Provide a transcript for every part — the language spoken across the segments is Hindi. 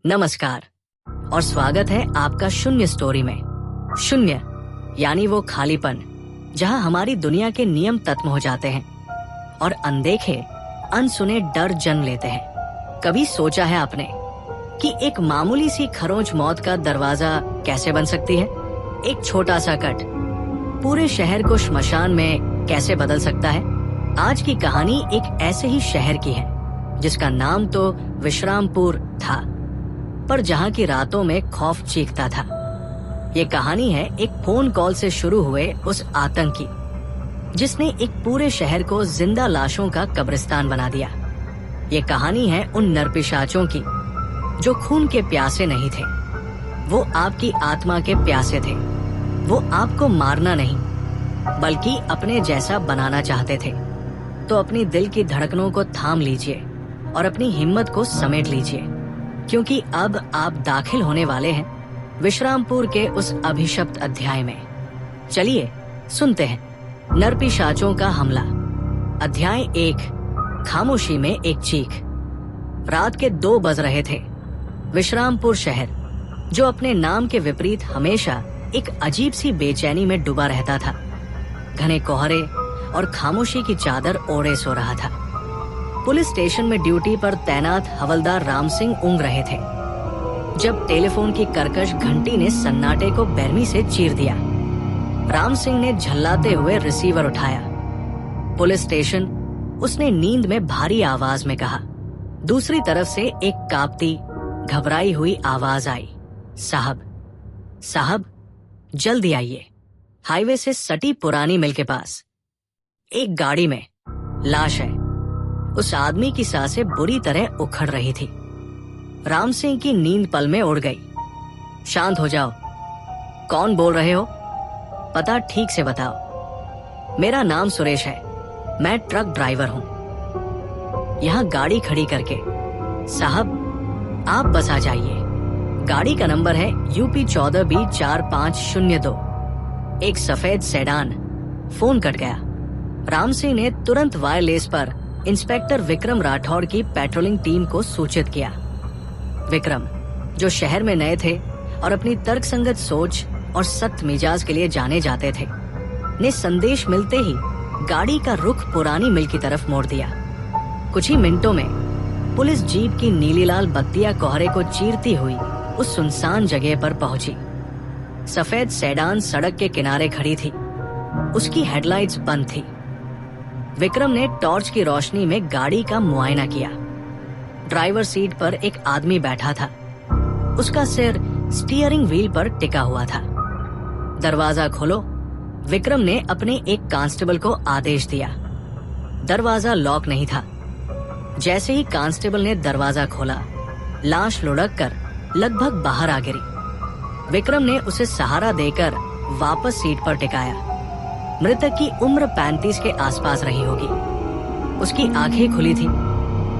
नमस्कार और स्वागत है आपका शून्य स्टोरी में। शून्य यानी वो खालीपन जहां हमारी दुनिया के नियम खत्म हो जाते हैं और अनदेखे अनसुने डर जन्म लेते हैं। कभी सोचा है आपने कि एक मामूली सी खरोंच मौत का दरवाजा कैसे बन सकती है? एक छोटा सा कट पूरे शहर को श्मशान में कैसे बदल सकता है? आज की कहानी एक ऐसे ही शहर की है जिसका नाम तो विश्रामपुर था, पर जहां की रातों में खौफ चीखता था। ये कहानी है एक फोन कॉल से शुरू हुए उस आतंक की जिसने एक पूरे शहर को जिंदा लाशों का कब्रिस्तान बना दिया। ये कहानी है उन नरपिशाचों की जो खून के प्यासे नहीं थे, वो आपकी आत्मा के प्यासे थे। वो आपको मारना नहीं बल्कि अपने जैसा बनाना चाहते थे। तो अपनी दिल की धड़कनों को थाम लीजिए और अपनी हिम्मत को समेट लीजिए, क्योंकि अब आप दाखिल होने वाले हैं विश्रामपुर के उस अभिशप्त अध्याय में। चलिए सुनते हैं नरपिशाचों का हमला। अध्याय 1, खामोशी में एक चीख। रात के 2 बज रहे थे। विश्रामपुर शहर, जो अपने नाम के विपरीत हमेशा एक अजीब सी बेचैनी में डूबा रहता था, घने कोहरे और खामोशी की चादर ओढ़े सो रहा था। पुलिस स्टेशन में ड्यूटी पर तैनात हवलदार राम सिंह ऊँघ रहे थे जब टेलीफोन की कर्कश घंटी ने सन्नाटे को बेरमी से चीर दिया। राम सिंह ने झल्लाते हुए रिसीवर उठाया। पुलिस स्टेशन, उसने नींद में भारी आवाज में कहा। दूसरी तरफ से एक कांपती घबराई हुई आवाज आई, साहब साहब जल्दी आइए, हाईवे से सटी पुरानी मिल के पास एक गाड़ी में लाश है। उस आदमी की सांसें बुरी तरह उखड़ रही थी। राम सिंह की नींद पल में उड़ गई। शांत हो जाओ, कौन बोल रहे हो? पता ठीक से बताओ। मेरा नाम सुरेश है, मैं ट्रक ड्राइवर हूं। यहाँ गाड़ी खड़ी करके साहब आप बस आ जाइए। गाड़ी का नंबर है UP 14B 4502। एक सफेद सेडान। फोन कट गया। राम सिंह ने तुरंत वायरलेस पर इंस्पेक्टर विक्रम राठौड़ की पेट्रोलिंग टीम को सूचित किया। विक्रम, जो शहर में नए थे और अपनी तर्कसंगत सोच और सख्त मिजाज के लिए जाने जाते थे, ने संदेश मिलते ही गाड़ी का रुख पुरानी मिल की तरफ मोड़ दिया। कुछ ही मिनटों में पुलिस जीप की नीली लाल बत्तियां कोहरे को चीरती हुई उस सुनसान जगह पर पहुंची। सफेद सेडान सड़क के किनारे खड़ी थी, उसकी हेडलाइट्स बंद थी। विक्रम ने टॉर्च की रोशनी में गाड़ी का मुआयना किया। ड्राइवर सीट पर एक आदमी बैठा था, उसका सिर स्टीयरिंग व्हील पर टिका हुआ था। दरवाजा खोलो, विक्रम ने अपने एक कांस्टेबल को आदेश दिया। दरवाजा लॉक नहीं था। जैसे ही कांस्टेबल ने दरवाजा खोला, लाश लुढ़क कर लगभग बाहर आ गिरी। विक्रम ने उसे सहारा देकर वापस सीट पर टिकाया। मृतक की उम्र 35 के आसपास रही होगी। उसकी आंखें खुली थी,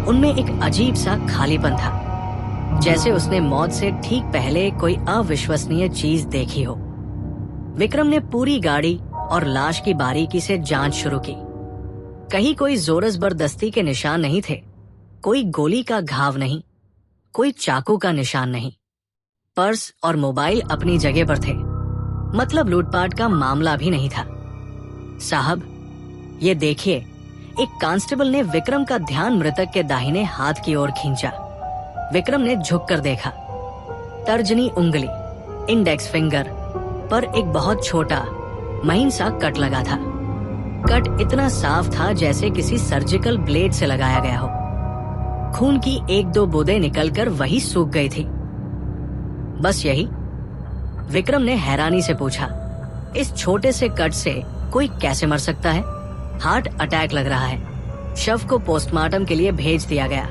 उनमें एक अजीब सा खालीपन था, जैसे उसने मौत से ठीक पहले कोई अविश्वसनीय चीज देखी हो। विक्रम ने पूरी गाड़ी और लाश की बारीकी से जांच शुरू की। कहीं कोई जोर जबरदस्ती के निशान नहीं थे, कोई गोली का घाव नहीं, कोई चाकू का निशान नहीं। पर्स और मोबाइल अपनी जगह पर थे, मतलब लूटपाट का मामला भी नहीं था। साहब ये देखिए, एक कांस्टेबल ने विक्रम का ध्यान मृतक के दाहिने हाथ की ओर खींचा। विक्रम ने झुककर देखा। तर्जनी उंगली, इंडेक्स फिंगर पर एक बहुत छोटा महीन सा कट लगा था। कट इतना साफ था जैसे किसी सर्जिकल ब्लेड से लगाया गया हो। खून की 1-2 बूंदें निकलकर वही सूख गई थी। बस यही? विक्रम ने हैरानी से पूछा। इस छोटे से कट से कोई कैसे मर सकता है? हार्ट अटैक लग रहा है। शव को पोस्टमार्टम के लिए भेज दिया गया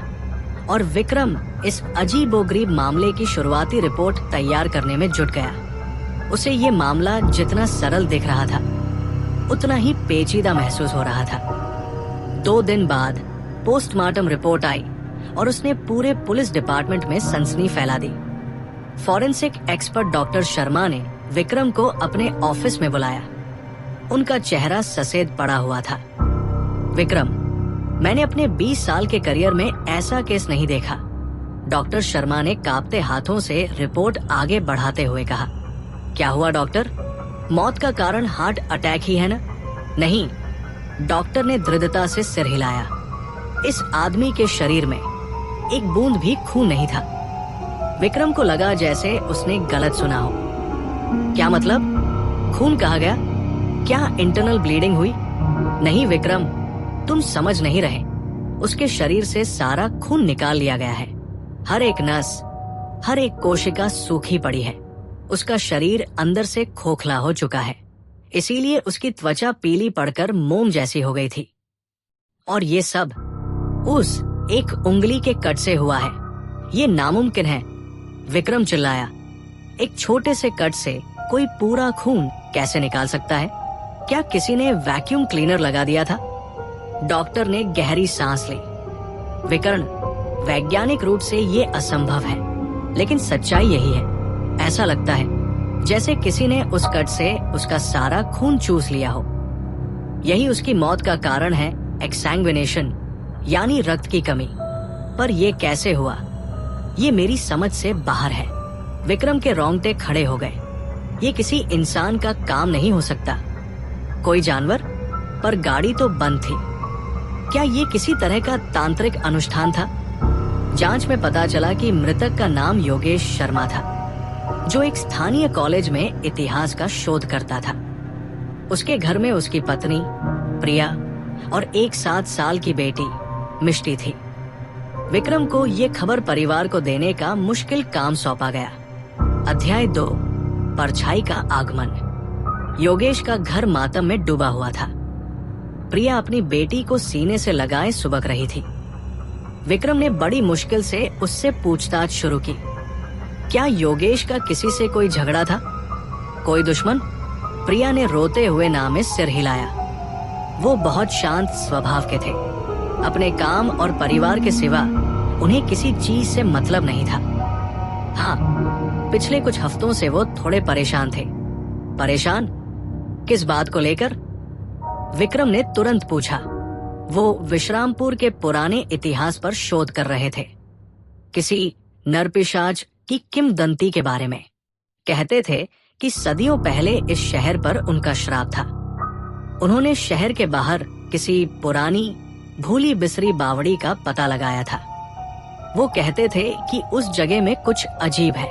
और विक्रम इस अजीबोगरीब मामले की शुरुआती रिपोर्ट तैयार करने में जुट गया। उसे ये मामला जितना सरल दिख रहा था, उतना ही पेचीदा महसूस हो रहा था। 2 दिन बाद पोस्टमार्टम रिपोर्ट आई और उसने पूरे पुलिस डिपार्टमेंट में सनसनी फैला दी। फॉरेंसिक एक्सपर्ट डॉक्टर शर्मा ने विक्रम को अपने ऑफिस में बुलाया। उनका चेहरा सफेद पड़ा हुआ था। विक्रम, मैंने अपने 20 साल के करियर में ऐसा केस नहीं देखा डॉक्टर शर्मा ने कांपते हाथों से रिपोर्ट आगे बढ़ाते हुए कहा, क्या हुआ डॉक्टर? मौत का कारण हार्ट अटैक ही है ना? नहीं, डॉक्टर ने दृढ़ता से सिर हिलाया। इस आदमी के शरीर में एक बूंद भी खून नहीं था। विक्रम को लगा जैसे उसने गलत सुना हो। क्या मतलब? खून कहा गया? क्या इंटरनल ब्लीडिंग हुई? नहीं विक्रम, तुम समझ नहीं रहे। उसके शरीर से सारा खून निकाल लिया गया है। हर एक नस, हर एक कोशिका सूखी पड़ी है। उसका शरीर अंदर से खोखला हो चुका है, इसीलिए उसकी त्वचा पीली पड़कर मोम जैसी हो गई थी। और ये सब उस एक उंगली के कट से हुआ है। ये नामुमकिन है, विक्रम चिल्लाया। एक छोटे से कट से कोई पूरा खून कैसे निकाल सकता है? क्या किसी ने वैक्यूम क्लीनर लगा दिया था? डॉक्टर ने गहरी सांस ली। विकर्ण, वैज्ञानिक रूप से ये असंभव है, लेकिन सच्चाई यही है। ऐसा लगता है जैसे किसी ने उस कट से उसका सारा खून चूस लिया हो। यही उसकी मौत का कारण है, एक्सैंग्विनेशन, यानी रक्त की कमी। पर यह कैसे हुआ, ये मेरी समझ से बाहर है। विक्रम के रोंगटे खड़े हो गए। ये किसी इंसान का काम नहीं हो सकता। कोई जानवर? पर गाड़ी तो बंद थी। क्या ये किसी तरह का तांत्रिक अनुष्ठान था? जांच में पता चला कि मृतक का नाम योगेश शर्मा था, जो एक स्थानीय कॉलेज में इतिहास का शोध करता था। उसके घर में उसकी पत्नी प्रिया और एक 7 साल की बेटी मिष्टी थी। विक्रम को ये खबर परिवार को देने का मुश्किल काम सौंपा गया। अध्याय 2, परछाई का आगमन। योगेश का घर मातम में डूबा हुआ था। प्रिया अपनी बेटी को सीने से लगाए सुबक रही थी। विक्रम ने बड़ी मुश्किल से उससे पूछताछ शुरू की। क्या योगेश का किसी से कोई झगड़ा था? कोई दुश्मन? प्रिया ने रोते हुए ना में सिर हिलाया। वो बहुत शांत स्वभाव के थे। अपने काम और परिवार के सिवा उन्हें किसी चीज से मतलब नहीं था। हाँ, पिछले कुछ हफ्तों से वो थोड़े परेशान थे। परेशान? किस बात को लेकर? विक्रम ने तुरंत पूछा। वो विश्रामपुर के पुराने इतिहास पर शोध कर रहे थे, किसी नरपिशाच की किंवदंती के बारे में। कहते थे कि सदियों पहले इस शहर पर उनका श्राप था। उन्होंने शहर के बाहर किसी पुरानी भूली बिसरी बावड़ी का पता लगाया था। वो कहते थे कि उस जगह में कुछ अजीब है।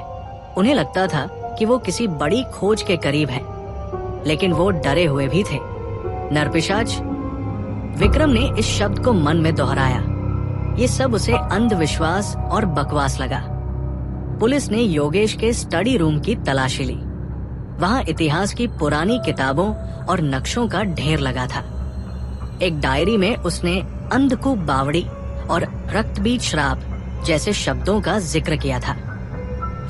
उन्हें लगता था कि वो किसी बड़ी खोज के करीब है, लेकिन वो डरे हुए भी थे। नरपिशाच? विक्रम ने इस शब्द को मन में दोहराया। ये सब उसे अंधविश्वास और बकवास लगा। पुलिस ने योगेश के स्टडी रूम की तलाशी ली। वहां इतिहास की पुरानी किताबों और नक्शों का ढेर लगा था। एक डायरी में उसने अंधकूप बावड़ी और रक्तबीज श्राप जैसे शब्दों का जिक्र किया था,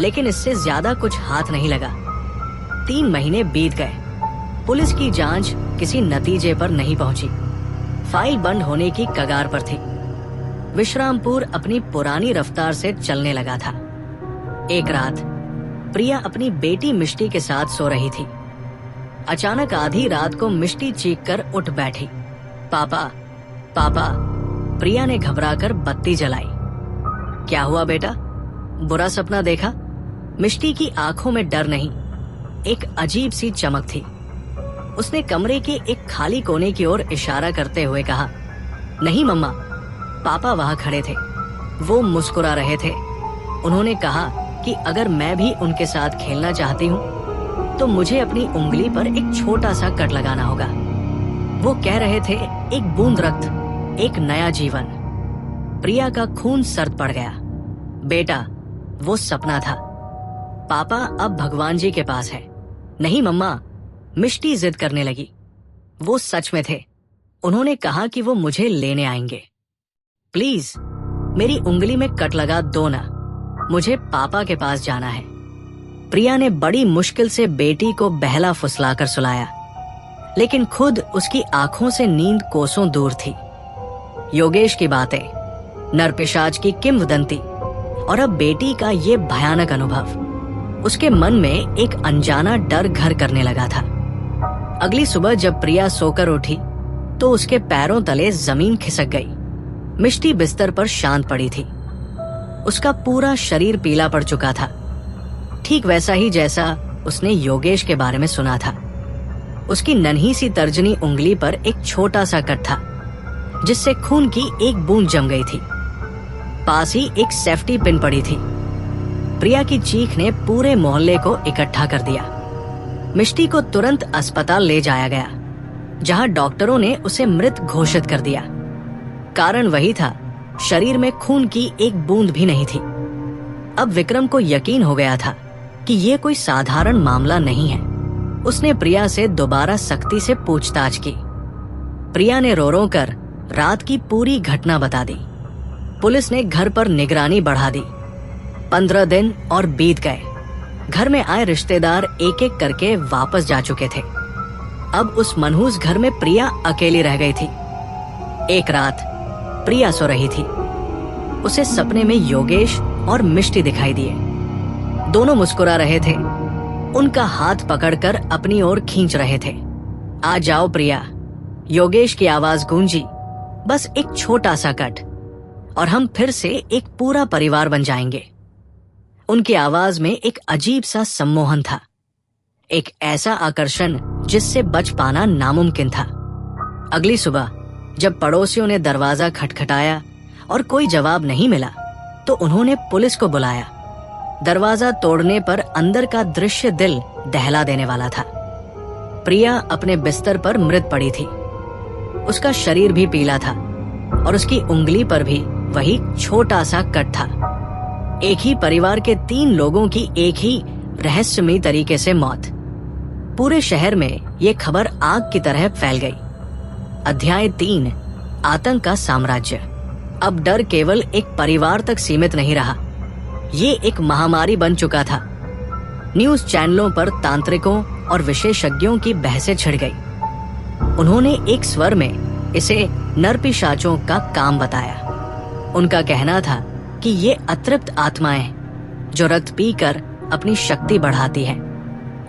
लेकिन इससे ज्यादा कुछ हाथ नहीं लगा। 3 महीने बीत गए। पुलिस की जांच किसी नतीजे पर नहीं पहुंची। फाइल बंद होने की कगार पर थी। विश्रामपुर अपनी पुरानी रफ्तार से चलने लगा था। एक रात प्रिया अपनी बेटी मिष्टी के साथ सो रही थी। अचानक आधी रात को मिष्टी चीख कर उठ बैठी। पापा, पापा। प्रिया ने घबराकर बत्ती जलाई। क्या हुआ बेटा? बुरा सपना देखा? मिष्टी की आंखों में डर नहीं, एक अजीब सी चमक थी। उसने कमरे के एक खाली कोने की ओर इशारा करते हुए कहा, नहीं मम्मा। पापा वहां खड़े थे। वो मुस्कुरा रहे थे। उन्होंने कहा कि अगर मैं भी उनके साथ खेलना चाहती हूँ तो मुझे अपनी उंगली पर एक छोटा सा कट लगाना होगा। वो कह रहे थे, एक बूंद रक्त, एक नया जीवन। प्रिया का खून सर्द पड़ गया। बेटा, वो सपना था। पापा अब भगवान जी के पास है। नहीं मम्मा, मिष्टी जिद करने लगी। वो सच में थे। उन्होंने कहा कि वो मुझे लेने आएंगे। प्लीज मेरी उंगली में कट लगा दो ना, मुझे पापा के पास जाना है। प्रिया ने बड़ी मुश्किल से बेटी को बहला फुसलाकर सुलाया, लेकिन खुद उसकी आंखों से नींद कोसों दूर थी। योगेश की बातें, नरपिशाच की किंवदंती और अब बेटी का ये भयानक अनुभव, उसके मन में एक अनजाना डर घर करने लगा था। अगली सुबह जब प्रिया सोकर उठी तो उसके पैरों तले जमीन खिसक गई। मिष्टी बिस्तर पर शांत पड़ी थी। उसका पूरा शरीर पीला पड़ चुका था, ठीक वैसा ही जैसा उसने योगेश के बारे में सुना था। उसकी नन्ही सी तर्जनी उंगली पर एक छोटा सा कट था जिससे खून की एक बूंद जम गई थी। पास ही एक सेफ्टी पिन पड़ी थी। प्रिया की चीख ने पूरे मोहल्ले को इकट्ठा कर दिया। मिष्टी को तुरंत अस्पताल ले जाया गया, जहां डॉक्टरों ने उसे मृत घोषित कर दिया। कारण वही था, शरीर में खून की एक बूंद भी नहीं थी। अब विक्रम को यकीन हो गया था कि ये कोई साधारण मामला नहीं है। उसने प्रिया से दोबारा सख्ती से पूछताछ की। प्रिया ने रो रो कर रात की पूरी घटना बता दी। पुलिस ने घर पर निगरानी बढ़ा दी। 15 दिन और बीत गए। घर में आए रिश्तेदार एक एक करके वापस जा चुके थे। अब उस मनहूस घर में प्रिया अकेली रह गई थी। एक रात प्रिया सो रही थी। उसे सपने में योगेश और मिष्टी दिखाई दिए। दोनों मुस्कुरा रहे थे, उनका हाथ पकड़कर अपनी ओर खींच रहे थे। आ जाओ प्रिया, योगेश की आवाज गूंजी। बस एक छोटा सा कट और हम फिर से एक पूरा परिवार बन जाएंगे। उनकी आवाज में एक अजीब सा सम्मोहन था, एक ऐसा आकर्षण जिससे बच पाना नामुमकिन था। अगली सुबह जब पड़ोसियों ने दरवाजा खटखटाया और कोई जवाब नहीं मिला, तो उन्होंने पुलिस को बुलाया। दरवाजा तोड़ने पर अंदर का दृश्य दिल दहला देने वाला था। प्रिया अपने बिस्तर पर मृत पड़ी थी। उसका शरीर भी पीला था और उसकी उंगली पर भी वही छोटा सा कट था। एक ही परिवार के 3 लोगों की एक ही रहस्यमयी तरीके से मौत। पूरे शहर में ये खबर आग की तरह फैल गई। अध्याय 3, आतंक का साम्राज्य। अब डर केवल एक परिवार तक सीमित नहीं रहा, ये एक महामारी बन चुका था। न्यूज चैनलों पर तांत्रिकों और विशेषज्ञों की बहसें छिड़ गई। उन्होंने एक स्वर में इसे नरपिशाचों का काम बताया। उनका कहना था कि ये अतृप्त आत्माएं जो रक्त पीकर अपनी शक्ति बढ़ाती हैं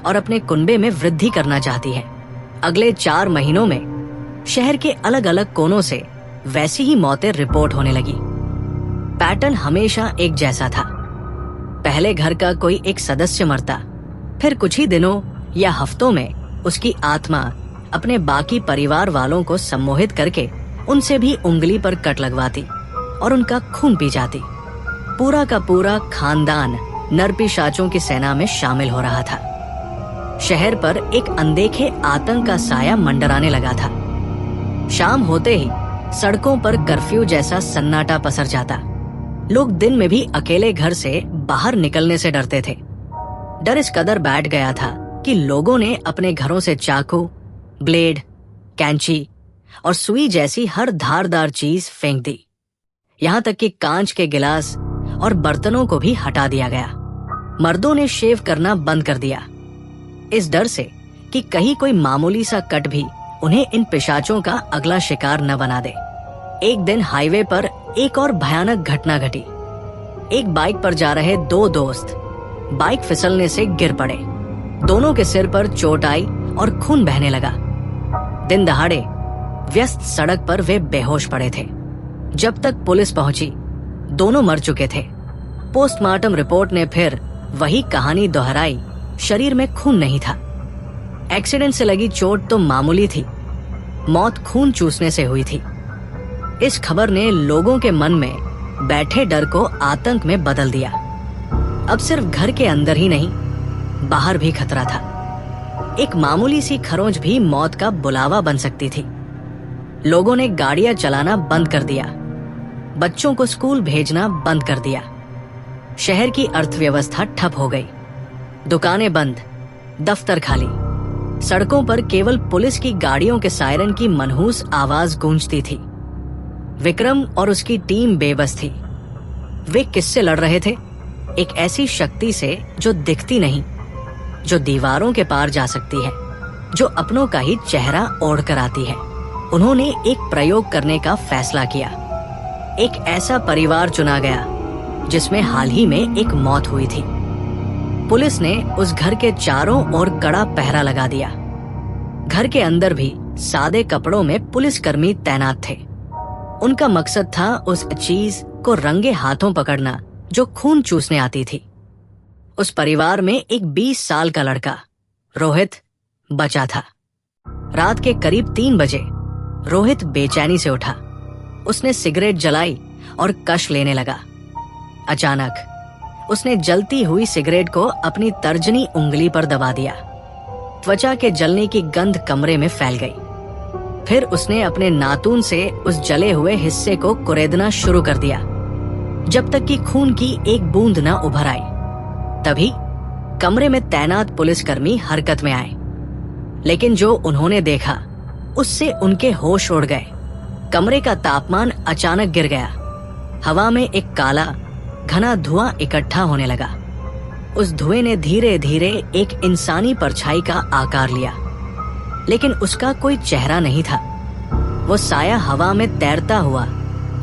और अपने कुनबे में वृद्धि करना चाहती हैं। अगले 4 महीनों में शहर के अलग अलग कोनों से वैसी ही मौतें रिपोर्ट होने लगी। पैटर्न हमेशा एक जैसा था। पहले घर का कोई एक सदस्य मरता, फिर कुछ ही दिनों या हफ्तों में उसकी आत्मा अपने बाकी परिवार वालों को सम्मोहित करके उनसे भी उंगली पर कट लगवाती और उनका खून पी जाती। पूरा का पूरा खानदान नरपिशाचों की सेना में शामिल हो रहा था। शहर पर एक अनदेखे आतंक का साया मंडराने लगा था। शाम होते ही सड़कों पर कर्फ्यू जैसा सन्नाटा पसर जाता। लोग दिन में भी अकेले घर से बाहर निकलने से डरते थे। डर इस कदर बैठ गया था कि लोगों ने अपने घरों से चाकू, ब्लेड, कैंची और सुई जैसी हर धारदार चीज फेंक दी। यहाँ तक कि कांच के गिलास और बर्तनों को भी हटा दिया गया। मर्दों ने शेव करना बंद कर दिया, इस डर से कि कहीं कोई मामूली सा कट भी उन्हें इन पिशाचों का अगला शिकार न बना दे। एक दिन हाईवे पर एक और भयानक घटना घटी। एक बाइक पर जा रहे 2 दोस्त बाइक फिसलने से गिर पड़े। दोनों के सिर पर चोट आई और खून बहने लगा। दिन दहाड़े व्यस्त सड़क पर वे बेहोश पड़े थे। जब तक पुलिस पहुंची, दोनों मर चुके थे। पोस्टमार्टम रिपोर्ट ने फिर वही कहानी दोहराई, शरीर में खून नहीं था। एक्सीडेंट से लगी चोट तो मामूली थी, मौत खून चूसने से हुई थी। इस खबर ने लोगों के मन में बैठे डर को आतंक में बदल दिया। अब सिर्फ घर के अंदर ही नहीं, बाहर भी खतरा था। एक मामूली सी खरोंच भी मौत का बुलावा बन सकती थी। लोगों ने गाड़ियां चलाना बंद कर दिया, बच्चों को स्कूल भेजना बंद कर दिया। शहर की अर्थव्यवस्था ठप हो गई। दुकानें बंद, दफ्तर खाली। सड़कों पर केवल पुलिस की गाड़ियों के सायरन की मनहूस आवाज गूंजती थी। विक्रम और उसकी टीम बेबस थी। वे किससे लड़ रहे थे? एक ऐसी शक्ति से जो दिखती नहीं, जो दीवारों के पार जा सकती है, जो अपनों का ही चेहरा ओढ़ कर आती है। उन्होंने एक प्रयोग करने का फैसला किया। एक ऐसा परिवार चुना गया जिसमें हाल ही में एक मौत हुई थी। पुलिस ने उस घर के चारों ओर कड़ा पहरा लगा दिया। घर के अंदर भी सादे कपड़ों में पुलिसकर्मी तैनात थे। उनका मकसद था उस चीज को रंगे हाथों पकड़ना जो खून चूसने आती थी। उस परिवार में एक 20 साल का लड़का रोहित बचा था। रात के करीब 3 बजे रोहित बेचैनी से उठा। उसने सिगरेट जलाई और कश लेने लगा। अचानक उसने जलती हुई सिगरेट को अपनी तर्जनी उंगली पर दबा दिया। त्वचा के जलने की गंध कमरे में फैल गई। फिर उसने अपने नाखून से उस जले हुए हिस्से को कुरेदना शुरू कर दिया, जब तक कि खून की एक बूंद न उभर आई। तभी कमरे में तैनात पुलिसकर्मी हरकत में आए, लेकिन जो उन्होंने देखा उससे उनके होश उड़ गए। कमरे का तापमान अचानक गिर गया। हवा में एक काला घना धुआं इकट्ठा होने लगा। उस धुएं ने धीरे धीरे एक इंसानी परछाई का आकार लिया, लेकिन उसका कोई चेहरा नहीं था। वो साया हवा में तैरता हुआ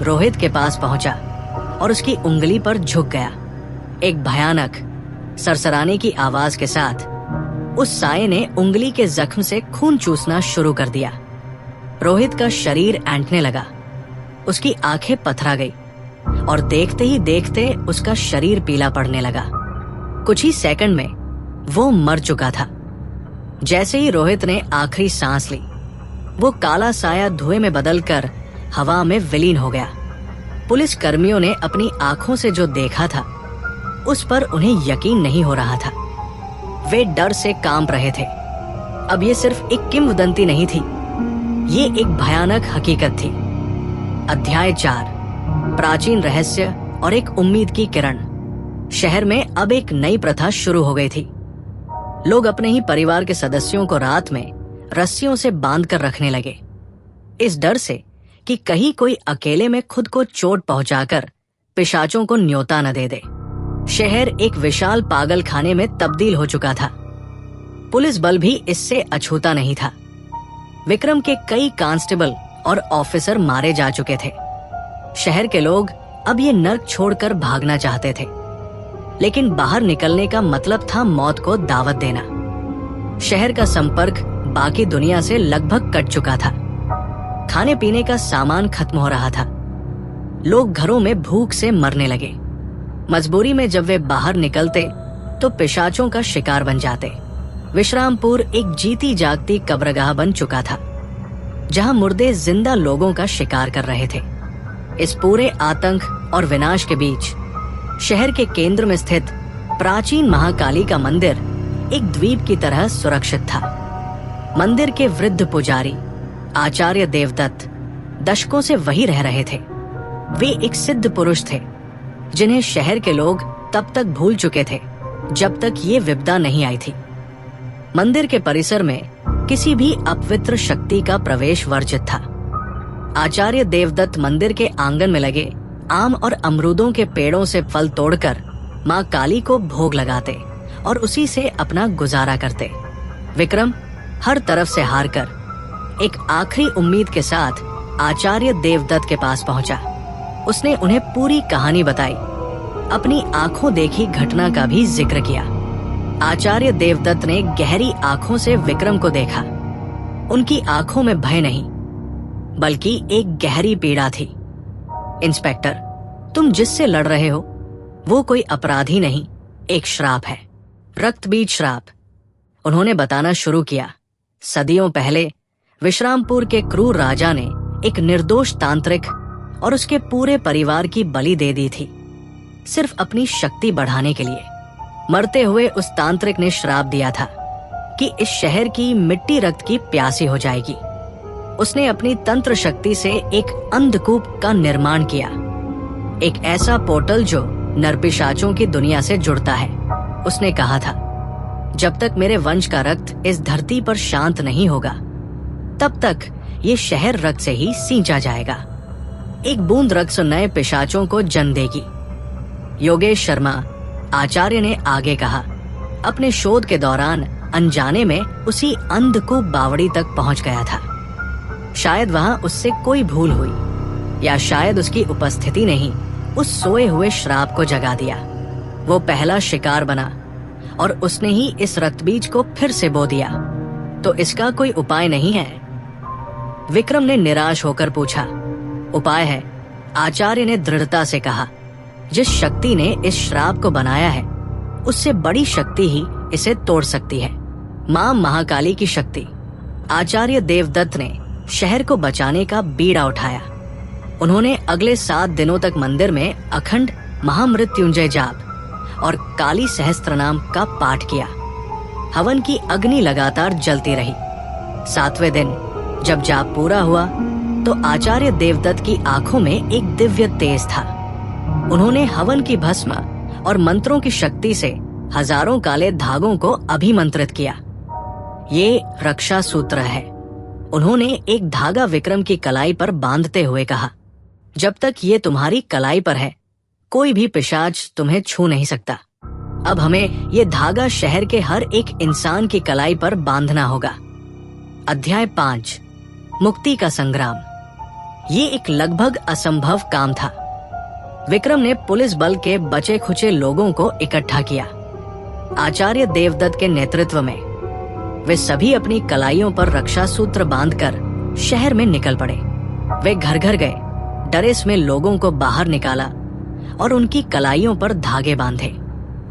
रोहित के पास पहुंचा और उसकी उंगली पर झुक गया। एक भयानक सरसराने की आवाज के साथ उस साये ने उंगली के जख्म से खून चूसना शुरू कर दिया। रोहित का शरीर ऐंठने लगा। उसकी आंखें पथरा गई और देखते ही देखते उसका शरीर पीला पड़ने लगा। कुछ ही सेकंड में वो मर चुका था। जैसे ही रोहित ने आखिरी सांस ली, वो काला साया धुएं में बदलकर हवा में विलीन हो गया। पुलिस कर्मियों ने अपनी आंखों से जो देखा था उस पर उन्हें यकीन नहीं हो रहा था। वे डर से कांप रहे थे। अब ये सिर्फ एक किंवदंती नहीं थी, ये एक भयानक हकीकत थी। अध्याय 4, प्राचीन रहस्य और एक उम्मीद की किरण। शहर में अब एक नई प्रथा शुरू हो गई थी। लोग अपने ही परिवार के सदस्यों को रात में रस्सियों से बांधकर रखने लगे, इस डर से कि कहीं कोई अकेले में खुद को चोट पहुंचाकर पिशाचों को न्योता न दे दे। शहर एक विशाल पागल खाने में तब्दील हो चुका था। पुलिस बल भी इससे अछूता नहीं था। विक्रम के कई कांस्टेबल और ऑफिसर मारे जा चुके थे। शहर के लोग अब ये नर्क छोड़कर भागना चाहते थे, लेकिन बाहर निकलने का मतलब था मौत को दावत देना। शहर का संपर्क बाकी दुनिया से लगभग कट चुका था। खाने पीने का सामान खत्म हो रहा था। लोग घरों में भूख से मरने लगे। मजबूरी में जब वे बाहर निकलते तो पिशाचों का शिकार बन जाते। विश्रामपुर एक जीती जागती कब्रगाह बन चुका था, जहां मुर्दे जिंदा लोगों का शिकार कर रहे थे। इस पूरे आतंक और विनाश के बीच शहर के केंद्र में स्थित प्राचीन महाकाली का मंदिर एक द्वीप की तरह सुरक्षित था। मंदिर के वृद्ध पुजारी आचार्य देवदत्त दशकों से वही रह रहे थे। वे एक सिद्ध पुरुष थे, जिन्हें शहर के लोग तब तक भूल चुके थे जब तक ये विपदा नहीं आई थी। मंदिर के परिसर में किसी भी अपवित्र शक्ति का प्रवेश वर्जित था। आचार्य देवदत्त मंदिर के आंगन में लगे आम और अमरूदों के पेड़ों से फल तोड़कर माँ काली को भोग लगाते और उसी से अपना गुजारा करते। विक्रम हर तरफ से हार कर एक आखिरी उम्मीद के साथ आचार्य देवदत्त के पास पहुंचा। उसने उन्हें पूरी कहानी बताई, अपनी आंखों देखी घटना का भी जिक्र किया। आचार्य देवदत्त ने गहरी आंखों से विक्रम को देखा। उनकी आंखों में भय नहीं, बल्कि एक गहरी पीड़ा थी। इंस्पेक्टर, तुम जिससे लड़ रहे हो वो कोई अपराधी नहीं, एक श्राप है, रक्तबीज श्राप। उन्होंने बताना शुरू किया। सदियों पहले विश्रामपुर के क्रूर राजा ने एक निर्दोष तांत्रिक और उसके पूरे परिवार की बलि दे दी थी, सिर्फ अपनी शक्ति बढ़ाने के लिए। मरते हुए उस तांत्रिक ने श्राप दिया था कि इस शहर की मिट्टी रक्त की प्यासी हो जाएगी। उसने अपनी तंत्र शक्ति से एक अंधकूप का निर्माण किया, एक ऐसा पोर्टल जो नरपिशाचों की दुनिया से जुड़ता है। उसने कहा था, जब तक मेरे वंश का रक्त इस धरती पर शांत नहीं होगा, तब तक ये शहर रक्त से ही सींचा जाएगा। एक बूंद रक्त से नए पिशाचों को जन्म देगी। योगेश शर्मा आचार्य ने आगे कहा, अपने शोध के दौरान अनजाने में उसी अंधकूप बावड़ी तक पहुंच गया था। शायद वहां उससे कोई भूल हुई, या शायद उसकी उपस्थिति ने ही उस सोए हुए श्राप को जगा दिया। वो पहला शिकार बना और उसने ही इस रक्तबीज को फिर से बो दिया। तो इसका कोई उपाय नहीं है? विक्रम ने निराश होकर पूछा। उपाय है, आचार्य ने दृढ़ता से कहा। जिस शक्ति ने इस श्राप को बनाया है, उससे बड़ी शक्ति ही इसे तोड़ सकती है। मां महाकाली की शक्ति। आचार्य देवदत्त ने शहर को बचाने का बीड़ा उठाया। उन्होंने अगले 7 दिनों तक मंदिर में अखंड महामृत्युंजय जाप और काली सहस्त्र नाम का पाठ किया। हवन की अग्नि लगातार जलती रही। 7वें दिन जब जाप पूरा हुआ तो आचार्य देवदत्त की आंखों में एक दिव्य तेज था। उन्होंने हवन की भस्म और मंत्रों की शक्ति से हजारों काले धागों को अभिमंत्रित किया। ये रक्षा सूत्र है। उन्होंने एक धागा विक्रम की कलाई पर बांधते हुए कहा, जब तक ये तुम्हारी कलाई पर है, कोई भी पिशाच तुम्हें छू नहीं सकता। अब हमें ये धागा शहर के हर एक इंसान की कलाई पर बांधना होगा। अध्याय 5, मुक्ति का संग्राम। ये एक लगभग असंभव काम था। विक्रम ने पुलिस बल के बचे खुचे लोगों को इकट्ठा किया। आचार्य देवदत्त के नेतृत्व में वे सभी अपनी कलाइयों पर रक्षा सूत्र बांधकर शहर में निकल पड़े। वे घर घर गए, डरेस में लोगों को बाहर निकाला और उनकी कलाइयों पर धागे बांधे।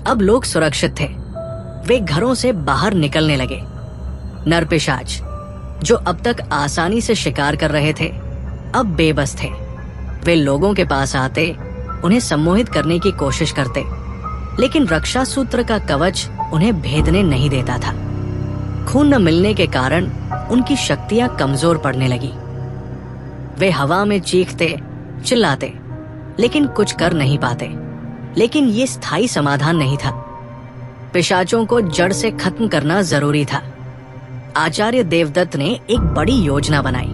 अब लोग सुरक्षित थे। वे घरों से बाहर निकलने लगे। नरपिशाच जो अब तक आसानी से शिकार कर रहे थे, अब बेबस थे। वे लोगों के पास आते, उन्हें सम्मोहित करने की कोशिश करते, लेकिन रक्षा सूत्र का कवच उन्हें भेदने नहीं देता था। खून न मिलने के कारण उनकी शक्तियां कमजोर पड़ने लगी। वे हवा में चीखते, चिल्लाते, लेकिन कुछ कर नहीं पाते। लेकिन ये स्थायी समाधान नहीं था। पिशाचों को जड़ से खत्म करना जरूरी था। आचार्य देवदत्त ने एक बड़ी योजना बनाई।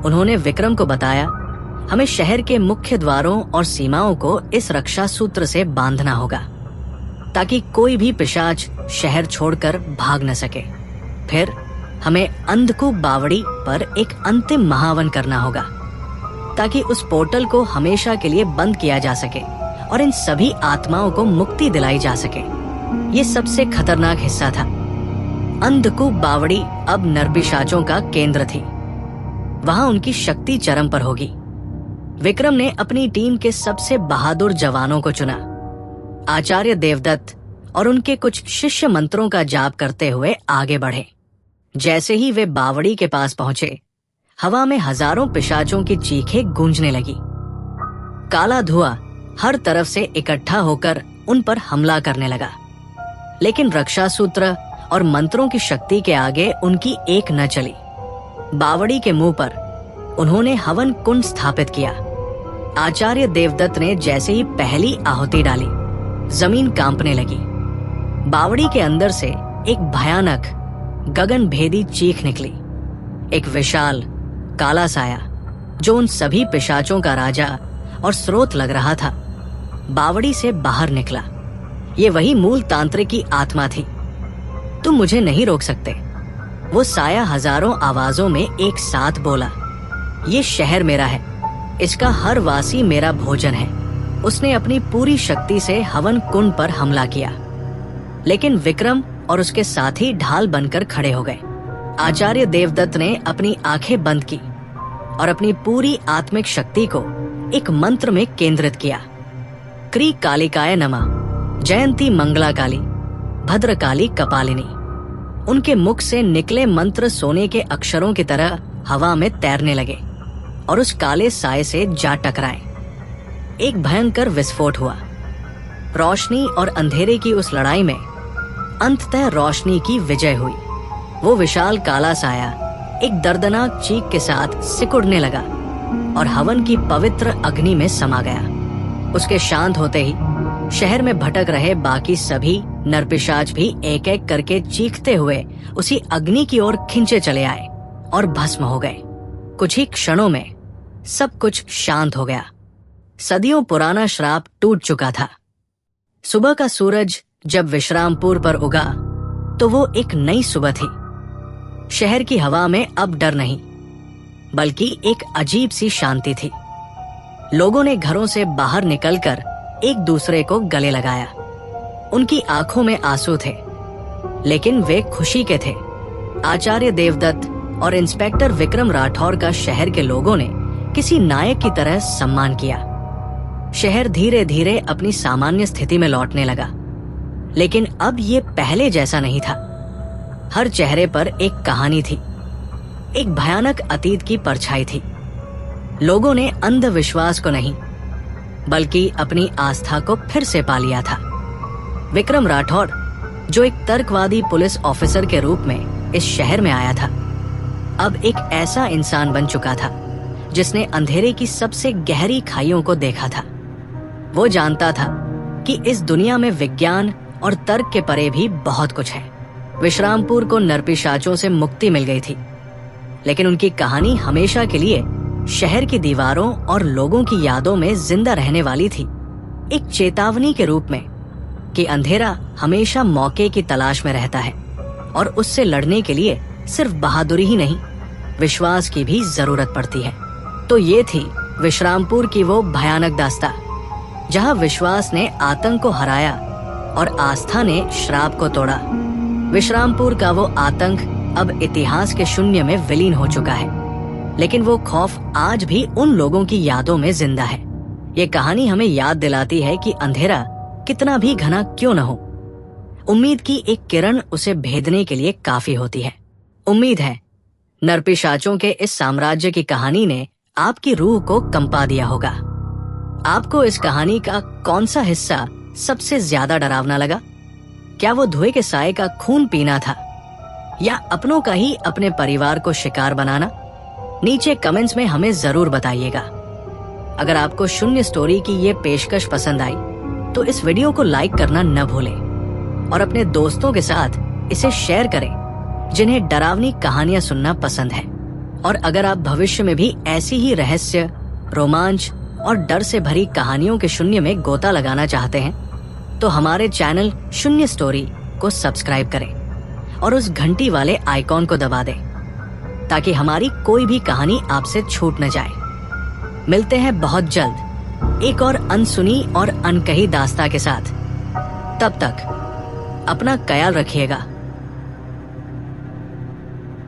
उन्होंने विक्रम को बताया, हमें शहर के मुख्य द्वारों और सीमाओं को इस रक्षा सूत्र से बांधना होगा, ताकि कोई भी पिशाच शहर छोड़कर भाग न सके। फिर हमें अंधकूप बावड़ी पर एक अंतिम महावन करना होगा, ताकि उस पोर्टल को हमेशा के लिए बंद किया जा सके और इन सभी आत्माओं को मुक्ति दिलाई जा सके। ये सबसे खतरनाक हिस्सा था। अंधकूप बावड़ी अब नरपिशाचों का केंद्र थी। वहां उनकी शक्ति चरम पर होगी। विक्रम ने अपनी टीम के सबसे बहादुर जवानों को चुना। आचार्य देवदत्त और उनके कुछ शिष्य मंत्रों का जाप करते हुए आगे बढ़े। जैसे ही वे बावड़ी के पास पहुंचे, हवा में हजारों पिशाचों की चीखें गूंजने लगी। काला धुआं हर तरफ से इकट्ठा होकर उन पर हमला करने लगा, लेकिन रक्षा सूत्र और मंत्रों की शक्ति के आगे उनकी एक न चली। बावड़ी के मुंह पर उन्होंने हवन कुंड स्थापित किया। आचार्य देवदत्त ने जैसे ही पहली आहुति डाली, जमीन कांपने लगी। बावड़ी के अंदर से एक भयानक गगन भेदी चीख निकली। एक विशाल काला साया, जो उन सभी पिशाचों का राजा और स्रोत लग रहा था, बावड़ी से बाहर निकला। ये वही मूल तांत्रिक की आत्मा थी। तुम मुझे नहीं रोक सकते, वो साया हजारों आवाजों में एक साथ बोला। ये शहर मेरा है, इसका हर वासी मेरा भोजन है। उसने अपनी पूरी शक्ति से हवन कुंड पर हमला किया, लेकिन विक्रम और उसके साथी ढाल बनकर खड़े हो गए। आचार्य देवदत्त ने अपनी आंखें बंद की और अपनी पूरी आत्मिक शक्ति को एक मंत्र में केंद्रित किया। क्री कालिकाय नमः, जयंती मंगला काली, भद्रकाली कपालिनी। उनके मुख से निकले मंत्र सोने के अक्षरों की तरह हवा में तैरने लगे और उस काले साए से जा टकराए। एक भयंकर विस्फोट हुआ। रोशनी और अंधेरे की उस लड़ाई में अंततः रोशनी की विजय हुई। वो विशाल काला साया एक दर्दनाक चीख के साथ सिकुड़ने लगा और हवन की पवित्र अग्नि में समा गया। उसके शांत होते ही शहर में भटक रहे बाकी सभी नरपिशाच भी एक एक करके चीखते हुए उसी अग्नि की ओर खिंचे चले आए और भस्म हो गए। कुछ ही क्षणों में सब कुछ शांत हो गया। सदियों पुराना श्राप टूट चुका था। सुबह का सूरज जब विश्रामपुर पर उगा तो वो एक नई सुबह थी। शहर की हवा में अब डर नहीं, बल्कि एक अजीब सी शांति थी। लोगों ने घरों से बाहर निकलकर एक दूसरे को गले लगाया। उनकी आंखों में आंसू थे, लेकिन वे खुशी के थे। आचार्य देवदत्त और इंस्पेक्टर विक्रम राठौर का शहर के लोगों ने किसी नायक की तरह सम्मान किया। शहर धीरे धीरे अपनी सामान्य स्थिति में लौटने लगा, लेकिन अब ये पहले जैसा नहीं था। हर चेहरे पर एक कहानी थी, एक भयानक अतीत की परछाई थी। लोगों ने अंधविश्वास को नहीं, बल्कि अपनी आस्था को फिर से पा लिया था। विक्रम राठौड़, जो एक तर्कवादी पुलिस ऑफिसर के रूप में इस शहर में आया था, अब एक ऐसा इंसान बन चुका था जिसने अंधेरे की सबसे गहरी खाइयों को देखा था। वो जानता था कि इस दुनिया में विज्ञान और तर्क के परे भी बहुत कुछ है। विश्रामपुर को नरपिशाचों से मुक्ति मिल गई थी, लेकिन उनकी कहानी हमेशा के लिए शहर की दीवारों और लोगों की यादों में जिंदा रहने वाली थी, एक चेतावनी के रूप में कि अंधेरा हमेशा मौके की तलाश में रहता है और उससे लड़ने के लिए सिर्फ बहादुरी ही नहीं, विश्वास की भी जरूरत पड़ती है। तो ये थी विश्रामपुर की वो भयानक दास्तां, जहां विश्वास ने आतंक को हराया और आस्था ने श्राप को तोड़ा। विश्रामपुर का वो आतंक अब इतिहास के शून्य में विलीन हो चुका है, लेकिन वो खौफ आज भी उन लोगों की यादों में जिंदा है। ये कहानी हमें याद दिलाती है कि अंधेरा कितना भी घना क्यों न हो, उम्मीद की एक किरण उसे भेदने के लिए काफी होती है। उम्मीद है नरपिशाचों के इस साम्राज्य की कहानी ने आपकी रूह को कंपा दिया होगा। आपको इस कहानी का कौन सा हिस्सा सबसे ज्यादा डरावना लगा? क्या वो धुएं के साए का खून पीना था, या अपनों का ही अपने परिवार को शिकार बनाना? नीचे कमेंट्स में हमें जरूर बताइएगा। अगर आपको शून्य स्टोरी की ये पेशकश पसंद आई तो इस वीडियो को लाइक करना न भूलें और अपने दोस्तों के साथ इसे शेयर करें जिन्हें डरावनी कहानियां सुनना पसंद है। और अगर आप भविष्य में भी ऐसी ही रहस्य, रोमांच और डर से भरी कहानियों के शून्य में गोता लगाना चाहते हैं तो हमारे चैनल शून्य स्टोरी को सब्सक्राइब करें और उस घंटी वाले आइकॉन को दबा दें ताकि हमारी कोई भी कहानी आपसे छूट न जाए। मिलते हैं बहुत जल्द एक और अनसुनी और अनकही दास्तां के साथ। तब तक अपना ख्याल रखिएगा।